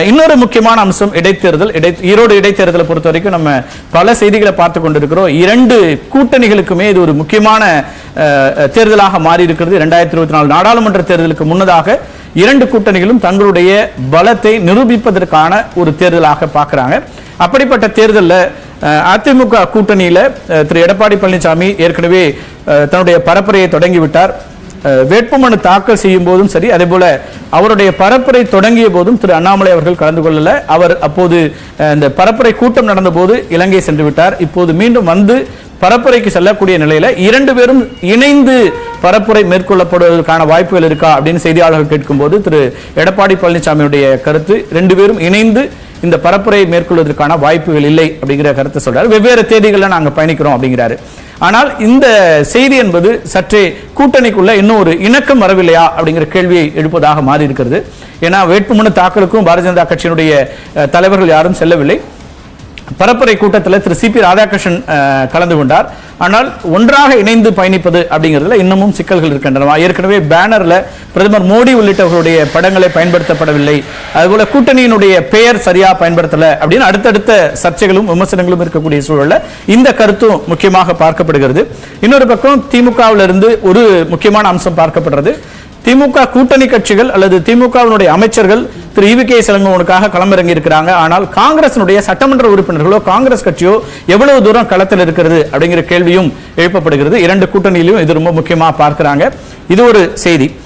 இன்னொரு முக்கியமான அம்சம் இடைத்தேர்தல். ஈரோடு இடைத்தேர்தலை பொறுத்த வரைக்கும் நம்ம பல செய்திகளை பார்த்து கொண்டிருக்கிறோம். இரண்டு கூட்டணிகளுக்குமே இது ஒரு முக்கியமான தேர்தலாக மாறி இருக்கிறது. 2024 நாடாளுமன்ற தேர்தலுக்கு முன்னதாக இரண்டு கூட்டணிகளும் தங்களுடைய பலத்தை நிரூபிப்பதற்கான ஒரு தேர்தலாக பார்க்கிறாங்க. அப்படிப்பட்ட தேர்தலில் அதிமுக கூட்டணியில திரு எடப்பாடி பழனிசாமி ஏற்கனவே தன்னுடைய பரப்புரையை தொடங்கிவிட்டார். வேட்புமனு தாக்கல் செய்யும் போதும் சரி, அதே போல அவருடைய பரப்புரை தொடங்கிய போதும் திரு அண்ணாமலை அவர்கள் கலந்து கொள்ளல. அவர் அப்போது இந்த பரப்புரை கூட்டம் நடந்த போது இலங்கை சென்று விட்டார். இப்போது மீண்டும் வந்து பரப்புரைக்கு செல்லக்கூடிய நிலையில இரண்டு பேரும் இணைந்து பரப்புரை மேற்கொள்ளப்படுவதற்கான வாய்ப்புகள் இருக்கா அப்படின்னு செய்தியாளர்கள் கேட்கும் போது திரு எடப்பாடி பழனிசாமியுடைய கருத்து, ரெண்டு பேரும் இணைந்து இந்த பரப்புரை மேற்கொள்வதற்கான வாய்ப்புகள் இல்லை அப்படிங்கிற கருத்தை சொல்றாரு. வெவ்வேறு தேதிகளில் நாங்கள் பயணிக்கிறோம் அப்படிங்கிறாரு. ஆனால் இந்த செய்தி என்பது சற்றே கூட்டணிக்குள்ள இன்னும் ஒரு இணக்கம் வரவில்லையா அப்படிங்கிற கேள்வியை எழுப்பதாக மாறி இருக்கிறது. ஏன்னா வேட்புமனு தாக்கலுக்கும் பாரதிய ஜனதா கட்சியினுடைய தலைவர்கள் யாரும் செல்லவில்லை. பரப்புரை கூட்டத்தில் திரு சி.பி. ராதாகிருஷ்ணன் கலந்து கொண்டார். ஆனால் ஒன்றாக இணைந்து பயணிப்பது அப்படிங்கிறதுல இன்னமும் சிக்கல்கள் இருக்கின்றன. ஏற்கனவே பேனர்ல பிரதமர் மோடி உள்ளிட்டவர்களுடைய படங்களை பயன்படுத்தப்படவில்லை, அதுபோல கூட்டணியினுடைய பெயர் சரியா பயன்படுத்தல அப்படின்னு அடுத்தடுத்த சர்ச்சைகளும் விமர்சனங்களும் இருக்கக்கூடிய சூழல்ல இந்த கருத்தும் முக்கியமாக பார்க்கப்படுகிறது. இன்னொரு பக்கம் திமுகவிலிருந்து ஒரு முக்கியமான அம்சம் பார்க்கப்படுறது. திமுக கூட்டணி கட்சிகள் அல்லது திமுகவினுடைய அமைச்சர்கள் திரு ஈவி.கே. இளங்கோவனுக்காக களமிறங்கி இருக்கிறாங்க. ஆனால் காங்கிரசினுடைய சட்டமன்ற உறுப்பினர்களோ காங்கிரஸ் கட்சியோ எவ்வளவு தூரம் களத்தில் இருக்கிறது அப்படிங்கிற கேள்வியும் எழுப்பப்படுகிறது. இரண்டு கூட்டணியிலும் இது ரொம்ப முக்கியமா பார்க்கிறாங்க. இது ஒரு செய்தி.